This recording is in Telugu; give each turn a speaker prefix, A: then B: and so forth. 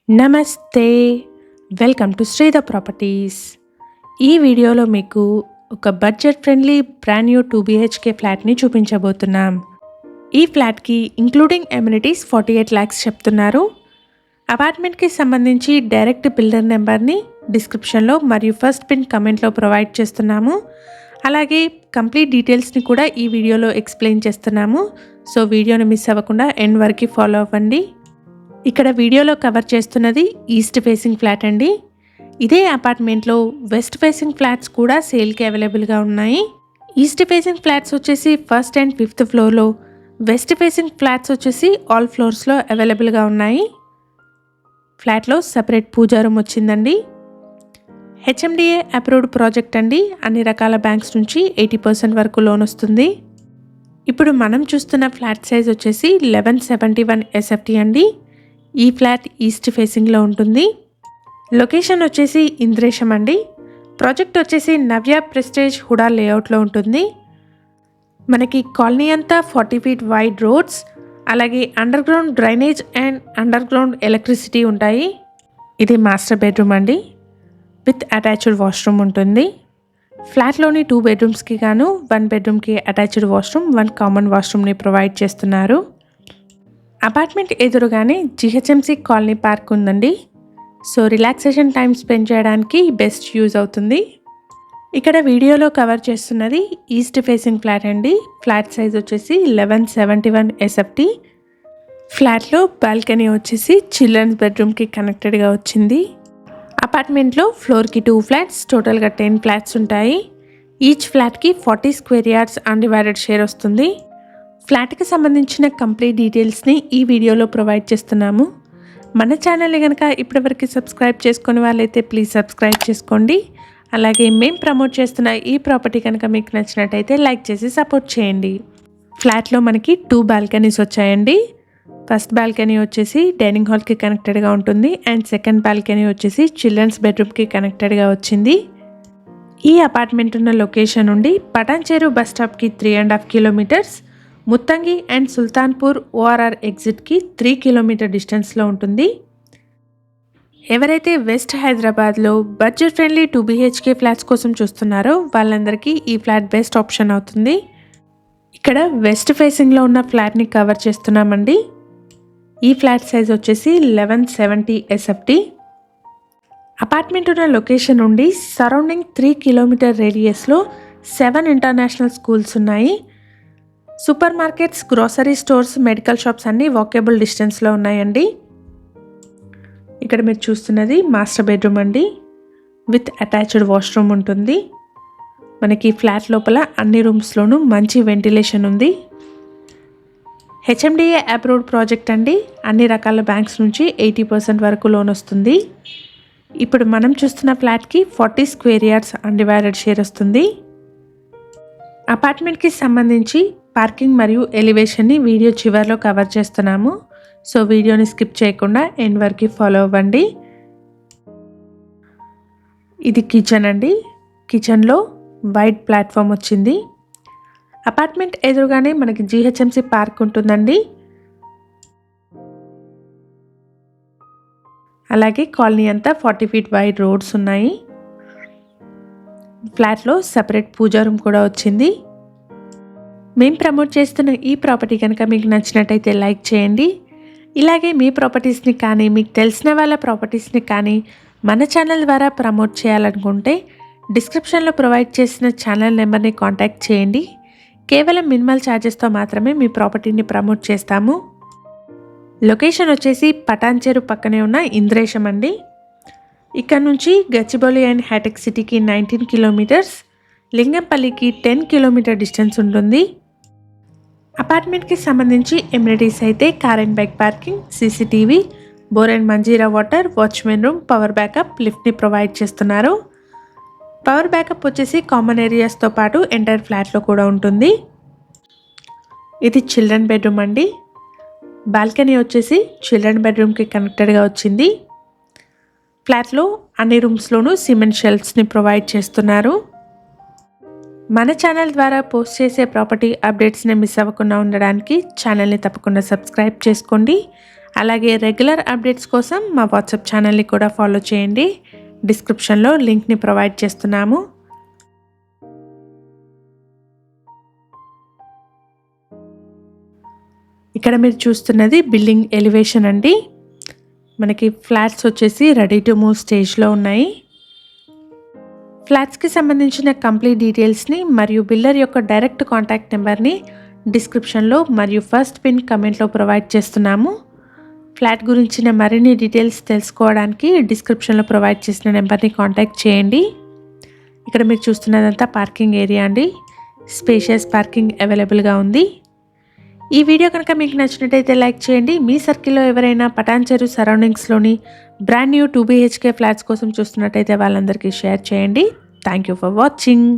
A: నమస్తే. Welcome to Sridhar properties. ఈ వీడియోలో మీకు ఒక budget friendly brand new 2 BHK ఫ్లాట్ని చూపించబోతున్నాం. ఈ ఫ్లాట్కి ఇంక్లూడింగ్ ఎమ్యూనిటీస్ 48 lakhs చెప్తున్నారు. అపార్ట్మెంట్కి సంబంధించి డైరెక్ట్ బిల్డర్ నెంబర్ని డిస్క్రిప్షన్లో మరియు ఫస్ట్ పిన్ కమెంట్లో ప్రొవైడ్ చేస్తున్నాము. అలాగే కంప్లీట్ డీటెయిల్స్ని కూడా ఈ వీడియోలో ఎక్స్ప్లెయిన్ చేస్తున్నాము. సో వీడియోని మిస్ అవ్వకుండా ఎండ్ వరకు ఫాలో అవ్వండి. ఇక్కడ వీడియోలో కవర్ చేస్తున్నది ఈస్ట్ ఫేసింగ్ ఫ్లాట్ అండి. ఇదే అపార్ట్మెంట్లో వెస్ట్ ఫేసింగ్ ఫ్లాట్స్ కూడా సేల్కి అవైలబుల్గా ఉన్నాయి. ఈస్ట్ ఫేసింగ్ ఫ్లాట్స్ వచ్చేసి ఫస్ట్ అండ్ 5th ఫ్లోర్లో, వెస్ట్ ఫేసింగ్ ఫ్లాట్స్ వచ్చేసి ఆల్ ఫ్లోర్స్లో అవైలబుల్గా ఉన్నాయి. ఫ్లాట్లో సపరేట్ పూజా రూమ్ వచ్చిందండి. HMDA అప్రూవ్డ్ ప్రాజెక్ట్ అండి. అన్ని రకాల బ్యాంక్స్ నుంచి 80% వరకు లోన్ వస్తుంది. ఇప్పుడు మనం చూస్తున్న ఫ్లాట్ సైజ్ వచ్చేసి 1171 SFT అండి. ఈ ఫ్లాట్ ఈస్ట్ ఫేసింగ్లో ఉంటుంది. లొకేషన్ వచ్చేసి ఇంద్రేశం అండి. ప్రాజెక్ట్ వచ్చేసి నవ్య ప్రెస్టేజ్ హుడా లేఅవుట్లో ఉంటుంది. మనకి కాలనీ అంతా 40 feet వైడ్ రోడ్స్, అలాగే under ground drainage and under ground electricity ఉంటాయి. ఇది మాస్టర్ బెడ్రూమ్ అండి. విత్ అటాచ్డ్ వాష్రూమ్ ఉంటుంది. ఫ్లాట్లోని 2 bedrooms గాను 1 bedroomకి అటాచ్డ్ వాష్రూమ్, 1 కామన్ వాష్రూమ్ని ప్రొవైడ్ చేస్తున్నారు. అపార్ట్మెంట్ ఎదురుగానే GHMC కాలనీ పార్క్ ఉందండి. సో రిలాక్సేషన్ టైం స్పెండ్ చేయడానికి బెస్ట్ యూజ్ అవుతుంది. ఇక్కడ వీడియోలో కవర్ చేస్తున్నది ఈస్ట్ ఫేసింగ్ ఫ్లాట్ అండి. ఫ్లాట్ సైజ్ వచ్చేసి 1171 SFT. ఫ్లాట్లో బాల్కనీ వచ్చేసి చిల్డ్రన్స్ బెడ్రూమ్కి కనెక్టెడ్గా వచ్చింది. అపార్ట్మెంట్లో ఫ్లోర్కి 2 flats, టోటల్గా 10 flats ఉంటాయి. ఈచ్ ఫ్లాట్కి 40 square yards అన్డివైడెడ్ షేర్ వస్తుంది. ఫ్లాట్కి సంబంధించిన కంప్లీట్ డీటెయిల్స్ని ఈ వీడియోలో ప్రొవైడ్ చేస్తున్నాము. మన ఛానల్ని కనుక ఇప్పటివరకు సబ్స్క్రైబ్ చేసుకునే వాళ్ళైతే ప్లీజ్ సబ్స్క్రైబ్ చేసుకోండి. అలాగే మేము ప్రమోట్ చేస్తున్న ఈ ప్రాపర్టీ కనుక మీకు నచ్చినట్టయితే లైక్ చేసి సపోర్ట్ చేయండి. ఫ్లాట్లో మనకి 2 balconies వచ్చాయండి. ఫస్ట్ బాల్కనీ వచ్చేసి డైనింగ్ హాల్కి కనెక్టెడ్గా ఉంటుంది అండ్ సెకండ్ బాల్కనీ వచ్చేసి చిల్డ్రన్స్ బెడ్రూమ్కి కనెక్టెడ్గా వచ్చింది. ఈ అపార్ట్మెంట్ ఉన్న లొకేషన్ నుండి పటాన్చేరు బస్ స్టాప్కి 3.5 kilometers, Muthangi and Sultanpur ORR ఎగ్జిట్కి 3 kilometer డిస్టెన్స్లో ఉంటుంది. ఎవరైతే వెస్ట్ హైదరాబాద్లో బడ్జెట్ ఫ్రెండ్లీ 2 BHK ఫ్లాట్స్ కోసం చూస్తున్నారో వాళ్ళందరికీ ఈ ఫ్లాట్ బెస్ట్ ఆప్షన్ అవుతుంది. ఇక్కడ వెస్ట్ ఫేసింగ్లో ఉన్న ఫ్లాట్ని కవర్ చేస్తున్నామండి. ఈ ఫ్లాట్ సైజ్ వచ్చేసి 1170 SFT. అపార్ట్మెంట్ ఉన్న లొకేషన్ నుండి సరౌండింగ్ 3 kilometer రేడియస్లో 7 international స్కూల్స్ ఉన్నాయి. Super markets, grocery stores, medical shops అన్నీ వాకబుల్ డిస్టెన్స్లో ఉన్నాయండి. ఇక్కడ మీరు చూస్తున్నది మాస్టర్ బెడ్రూమ్ అండి. విత్ అటాచ్డ్ వాష్రూమ్ ఉంటుంది. మనకి ఫ్లాట్ లోపల అన్ని రూమ్స్లోనూ మంచి వెంటిలేషన్ ఉంది. HMDA అప్రూవ్డ్ ప్రాజెక్ట్ అండి. అన్ని రకాల బ్యాంక్స్ నుంచి 80% వరకు లోన్ వస్తుంది. ఇప్పుడు మనం చూస్తున్న ఫ్లాట్కి 40 square yards అన్డివైడెడ్ షేర్ వస్తుంది. అపార్ట్మెంట్కి సంబంధించి పార్కింగ్ మరియు ఎలివేషన్ని వీడియో చివరిలో కవర్ చేస్తున్నాము. సో వీడియోని స్కిప్ చేయకుండా ఎండ్ వరకు ఫాలో అవ్వండి. ఇది కిచెన్ అండి. కిచెన్లో వైడ్ ప్లాట్ఫామ్ వచ్చింది. అపార్ట్మెంట్ ఎదురుగానే మనకి GHMC పార్క్ ఉంటుందండి. అలాగే కాలనీ అంతా 40 feet వైడ్ రోడ్స్ ఉన్నాయి. ఫ్లాట్లో సపరేట్ పూజా రూమ్ కూడా వచ్చింది. మేము ప్రమోట్ చేస్తున్న ఈ ప్రాపర్టీ కనుక మీకు నచ్చినట్టయితే లైక్ చేయండి. ఇలాగే మీ ప్రాపర్టీస్ని కానీ మీకు తెలిసిన వాళ్ళ ప్రాపర్టీస్ని కానీ మన ఛానల్ ద్వారా ప్రమోట్ చేయాలనుకుంటే డిస్క్రిప్షన్లో ప్రొవైడ్ చేసిన ఛానల్ నెంబర్ని కాంటాక్ట్ చేయండి. కేవలం మినిమల్ ఛార్జెస్తో మాత్రమే మీ ప్రాపర్టీని ప్రమోట్ చేస్తాము. లొకేషన్ వచ్చేసి పటాన్చేరు పక్కనే ఉన్న ఇంద్రేశం అండి. ఇక్కడ నుంచి గచ్చిబౌలి అండ్ హైటెక్ సిటీకి 19 kilometers, లింగంపల్లికి 10 kilometer డిస్టెన్స్ ఉంటుంది. అపార్ట్మెంట్కి సంబంధించి ఎమ్యూనిటీస్ అయితే car and bike parking, CCTV, bore and Manjira water, watchman room, power backup, లిఫ్ట్ని ప్రొవైడ్ చేస్తున్నారు. పవర్ బ్యాకప్ వచ్చేసి కామన్ ఏరియాస్తో పాటు ఎంటైర్ ఫ్లాట్లో కూడా ఉంటుంది. ఇది చిల్డ్రన్ బెడ్రూమ్ అండి. బాల్కనీ వచ్చేసి చిల్డ్రన్ బెడ్రూమ్కి కనెక్టెడ్గా వచ్చింది. ఫ్లాట్లో అన్ని రూమ్స్లోనూ సిమెంట్ షెల్ఫ్స్ని ప్రొవైడ్ చేస్తున్నారు. మన ఛానల్ ద్వారా పోస్ట్ చేసే ప్రాపర్టీ అప్డేట్స్ని మిస్ అవ్వకుండా ఉండడానికి ఛానల్ని తప్పకుండా సబ్స్క్రైబ్ చేసుకోండి. అలాగే రెగ్యులర్ అప్డేట్స్ కోసం మా వాట్సాప్ ఛానల్ని కూడా ఫాలో చేయండి. డిస్క్రిప్షన్లో లింక్ని ప్రొవైడ్ చేస్తున్నాము. ఇక్కడ మీరు చూస్తున్నది బిల్డింగ్ ఎలివేషన్ అండి. మనకి ఫ్లాట్స్ వచ్చేసి రెడీ టు మూవ్ స్టేజ్లో ఉన్నాయి. ఫ్లాట్స్కి సంబంధించిన కంప్లీట్ డీటెయిల్స్ని మరియు బిల్డర్ యొక్క డైరెక్ట్ కాంటాక్ట్ నెంబర్ని డిస్క్రిప్షన్లో మరియు ఫస్ట్ పిన్ కమెంట్లో ప్రొవైడ్ చేస్తున్నాము. ఫ్లాట్ గురించిన మరిన్ని డీటెయిల్స్ తెలుసుకోవడానికి డిస్క్రిప్షన్లో ప్రొవైడ్ చేసిన నెంబర్ని కాంటాక్ట్ చేయండి. ఇక్కడ మీరు చూస్తున్నదంతా పార్కింగ్ ఏరియా అండి. స్పేషియస్ పార్కింగ్ అవైలబుల్గా ఉంది. ఈ వీడియో కనుక మీకు నచ్చినట్టయితే లైక్ చేయండి. మీ సర్కిల్లో ఎవరైనా పటాన్చెరు సరౌండింగ్స్లోని బ్రాండ్ న్యూ 2 BHK ఫ్లాట్స్ కోసం చూస్తున్నట్టయితే వాళ్ళందరికీ షేర్ చేయండి. Thank you for watching.